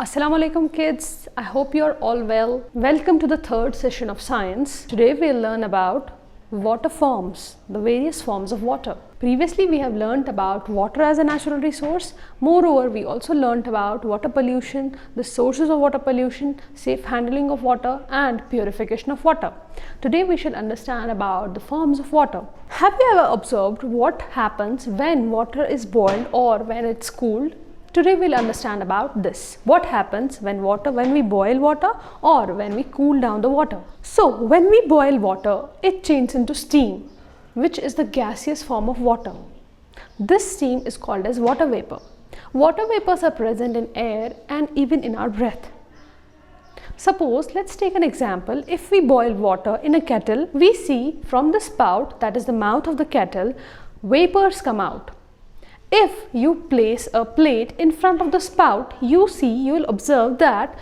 Assalamu alaikum kids, I hope you're all well. Welcome to the third session of science. Today we'll learn about water forms, the various forms of water. Previously we have learnt about water as a natural resource. Moreover, we also learnt about water pollution, the sources of water pollution, safe handling of water and purification of water. Today we shall understand about the forms of water. Have you ever observed what happens when water is boiled or when it's cooled? Today we'll understand about this. What happens when we boil water or when we cool down the water. So when we boil water, it changes into steam, which is the gaseous form of water. This steam is called as water vapor. Water vapors are present in air and even in our breath. Suppose, let's take an example. If we boil water in a kettle, we see from the spout, that is the mouth of the kettle, vapors come out. If you place a plate in front of the spout, you will observe that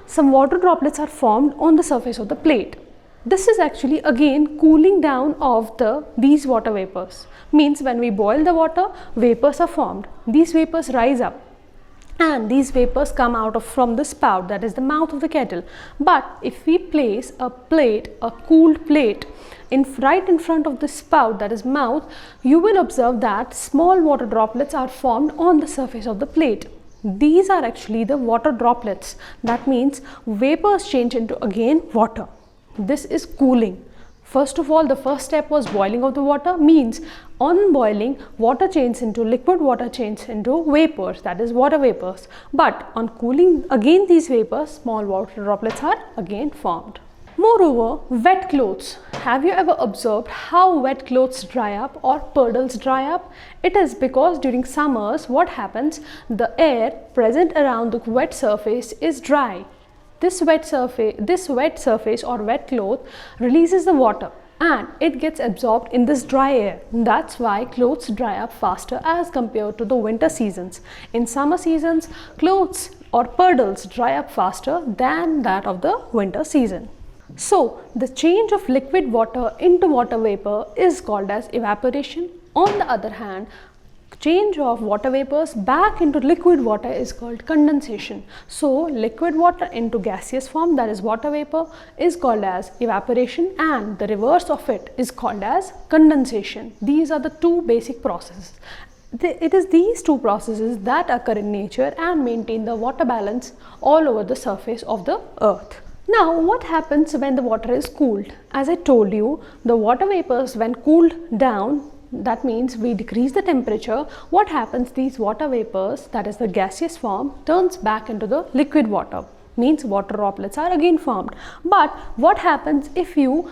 some water droplets are formed on the surface of the plate. This is actually again cooling down of these water vapors. Means when we boil the water, vapors are formed. These vapors rise up and these vapors come out from the spout, that is the mouth of the kettle. But if we place a cooled plate, right in front of the spout, that is mouth, you will observe that small water droplets are formed on the surface of the plate. These are actually the water droplets. That means vapors change into again water. This is cooling. First of all, the first step was boiling of the water, means on boiling, water changes into liquid, water changes into vapors, that is water vapors. But on cooling, again these vapors, small water droplets are again formed. Moreover, wet clothes. Have you ever observed how wet clothes dry up or puddles dry up? It is because during summers, what happens? The air present around the wet surface is dry. This wet surface or wet cloth releases the water and it gets absorbed in this dry air. That's why clothes dry up faster as compared to the winter seasons. In summer seasons, clothes or puddles dry up faster than that of the winter season. So, the change of liquid water into water vapor is called as evaporation. On the other hand, change of water vapors back into liquid water is called condensation. So, liquid water into gaseous form, that is water vapor, is called as evaporation, and the reverse of it is called as condensation. These are the two basic processes. It is these two processes that occur in nature and maintain the water balance all over the surface of the earth. Now, what happens when the water is cooled? As I told you, the water vapors, when cooled down, that means we decrease the temperature. What happens? These water vapors, that is the gaseous form, turns back into the liquid water. Means water droplets are again formed. But what happens if you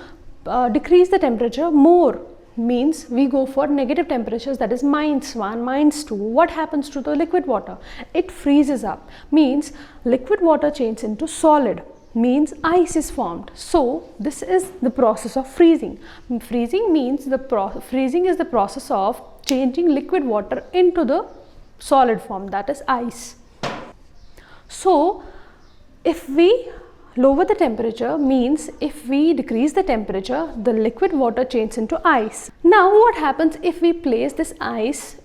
decrease the temperature more? Means we go for negative temperatures, that is -1, -2. What happens to the liquid water? It freezes up. Means liquid water changes into solid. Means ice is formed. So this is the process of freezing. Freezing means freezing is the process of changing liquid water into the solid form, that is ice. So if we lower the temperature, means if we decrease the temperature, the liquid water changes into ice. Now what happens if we place this ice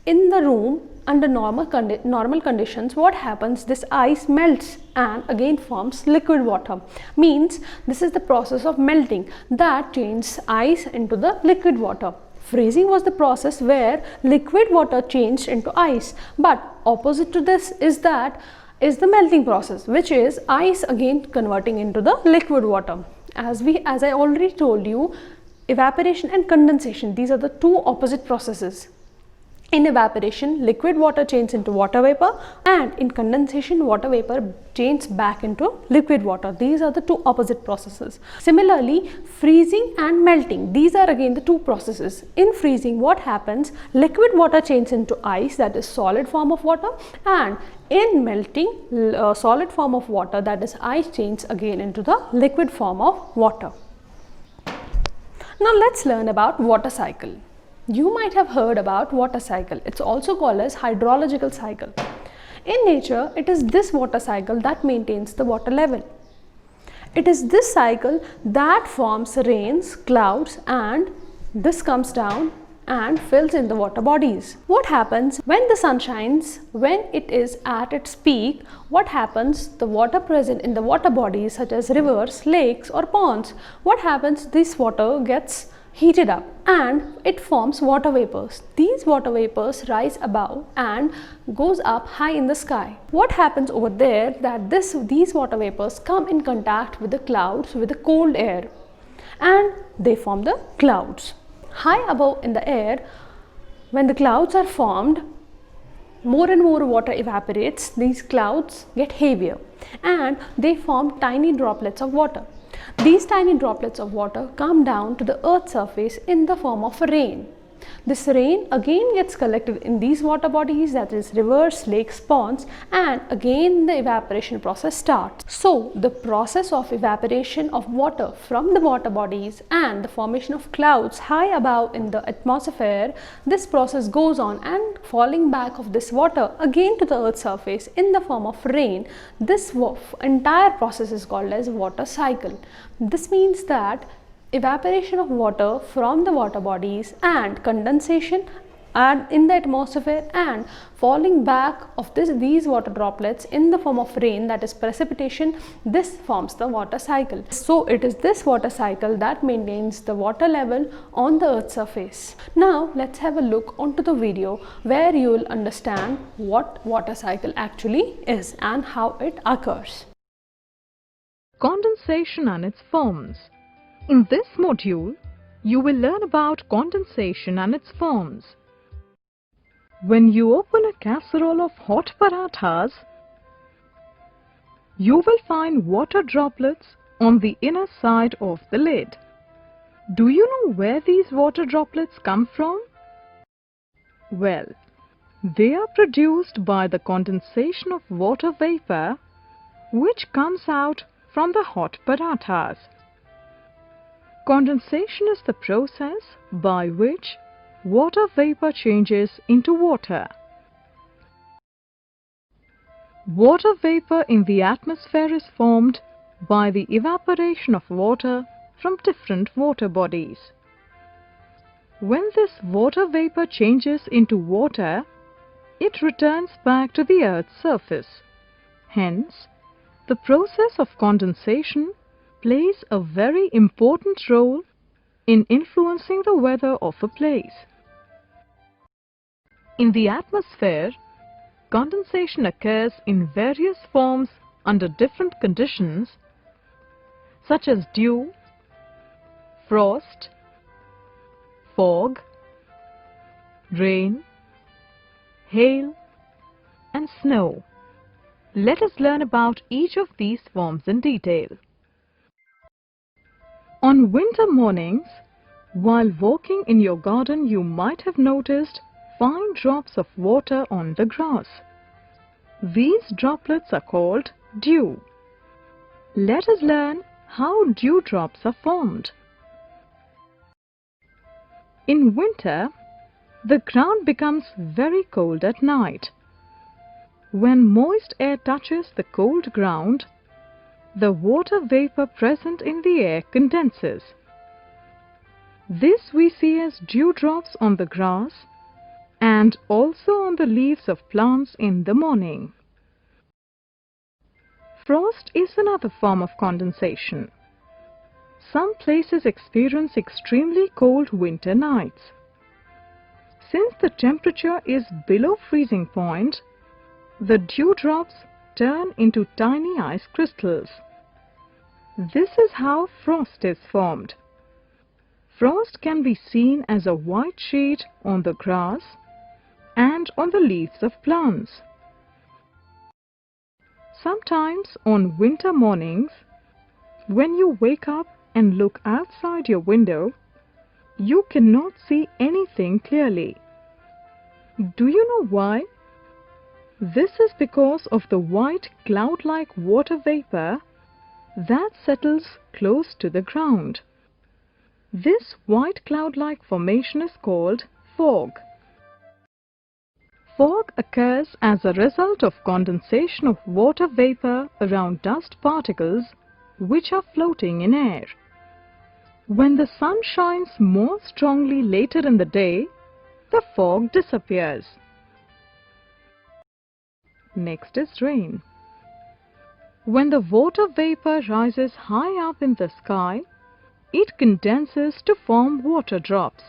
in the room under normal conditions? What happens? This ice melts and again forms liquid water. Means this is the process of melting that changes ice into the liquid water. Freezing was the process where liquid water changed into ice, but opposite to this is the melting process, which is ice again converting into the liquid water. As I already told you, evaporation and condensation, these are the two opposite processes. In evaporation, liquid water changes into water vapor, and in condensation, water vapor changes back into liquid water. These are the two opposite processes. Similarly, freezing and melting, these are again the two processes. In freezing, what happens? Liquid water changes into ice, that is solid form of water, and in melting, solid form of water, that is ice, changes again into the liquid form of water. Now let's learn about water cycle. You might have heard about water cycle. It's also called as hydrological cycle. In nature, it is this water cycle that maintains the water level. It is this cycle that forms rains, clouds, and this comes down and fills in the water bodies. What happens when the sun shines, when it is at its peak? What happens? The water present in the water bodies such as rivers, lakes or ponds, what happens? This water gets heated up and it forms water vapors. These water vapors rise above and goes up high in the sky. What happens over there that these water vapors come in contact with the clouds, with the cold air, and they form the clouds. High above in the air, when the clouds are formed, more and more water evaporates. These clouds get heavier and they form tiny droplets of water. These tiny droplets of water come down to the earth's surface in the form of rain. This rain again gets collected in these water bodies, that is rivers, lakes, ponds, and again the evaporation process starts. So the process of evaporation of water from the water bodies and the formation of clouds high above in the atmosphere, this process goes on, and falling back of this water again to the earth's surface in the form of rain. This entire process is called as water cycle. This means that evaporation of water from the water bodies and condensation and in the atmosphere and falling back of these water droplets in the form of rain, that is precipitation, this forms the water cycle. So it is this water cycle that maintains the water level on the earth's surface. Now let's have a look onto the video where you will understand what water cycle actually is and how it occurs. Condensation and its forms. In this module, you will learn about condensation and its forms. When you open a casserole of hot parathas, you will find water droplets on the inner side of the lid. Do you know where these water droplets come from? Well, they are produced by the condensation of water vapor which comes out from the hot parathas. Condensation is the process by which water vapor changes into water. Water vapor in the atmosphere is formed by the evaporation of water from different water bodies. When this water vapor changes into water, it returns back to the Earth's surface. Hence, the process of condensation plays a very important role in influencing the weather of a place. In the atmosphere, condensation occurs in various forms under different conditions such as dew, frost, fog, rain, hail, and snow. Let us learn about each of these forms in detail. On winter mornings, while walking in your garden, you might have noticed fine drops of water on the grass. These droplets are called dew. Let us learn how dewdrops are formed. In winter, the ground becomes very cold at night. When moist air touches the cold ground, the water vapor present in the air condenses. This we see as dewdrops on the grass and also on the leaves of plants in the morning. Frost is another form of condensation. Some places experience extremely cold winter nights. Since the temperature is below freezing point, the dewdrops turn into tiny ice crystals. This is how frost is formed. Frost can be seen as a white sheet on the grass and on the leaves of plants. Sometimes on winter mornings, when you wake up and look outside your window, you cannot see anything clearly. Do you know why? This is because of the white cloud-like water vapor that settles close to the ground. This white cloud-like formation is called fog. Fog occurs as a result of condensation of water vapor around dust particles which are floating in air. When the sun shines more strongly later in the day, the fog disappears. Next is rain. When the water vapor rises high up in the sky, it condenses to form water drops.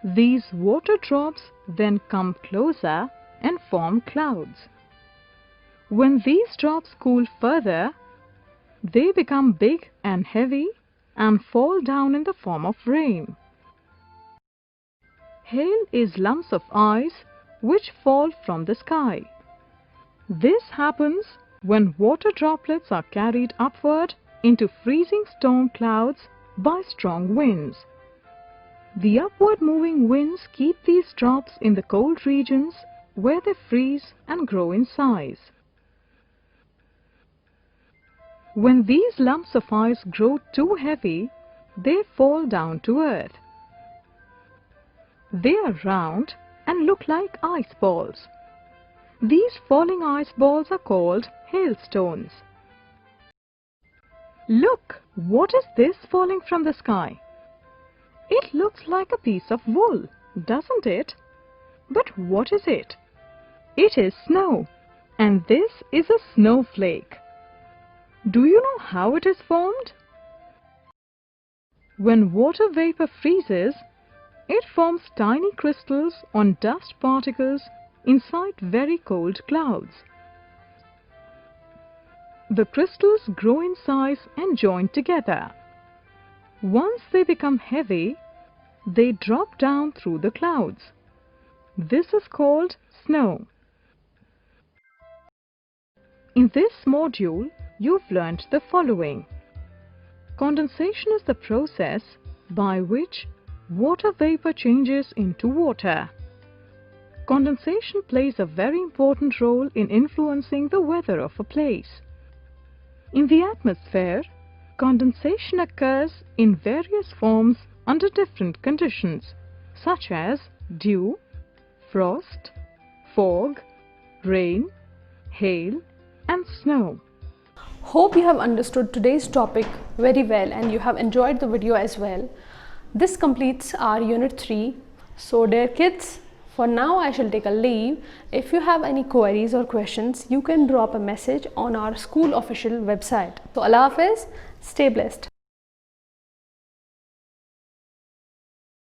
These water drops then come closer and form clouds. When these drops cool further, they become big and heavy and fall down in the form of rain. Hail is lumps of ice which fall from the sky. This happens when water droplets are carried upward into freezing storm clouds by strong winds. The upward moving winds keep these drops in the cold regions where they freeze and grow in size. When these lumps of ice grow too heavy, they fall down to earth. They are round and look like ice balls. These falling ice balls are called hailstones. Look, what is this falling from the sky? It looks like a piece of wool, doesn't it? But what is it? It is snow, and this is a snowflake. Do you know how it is formed? When water vapor freezes, it forms tiny crystals on dust particles inside very cold clouds. The crystals grow in size and join together. Once they become heavy, they drop down through the clouds. This is called snow. In this module, you've learnt the following. Condensation is the process by which water vapor changes into water. Condensation plays a very important role in influencing the weather of a place. In the atmosphere, condensation occurs in various forms under different conditions, such as dew, frost, fog, rain, hail, and snow. Hope you have understood today's topic very well and you have enjoyed the video as well. This completes our Unit 3. So dear kids, for now I shall take a leave. If you have any queries or questions, you can drop a message on our school official website. So Allah Hafiz, stay blessed.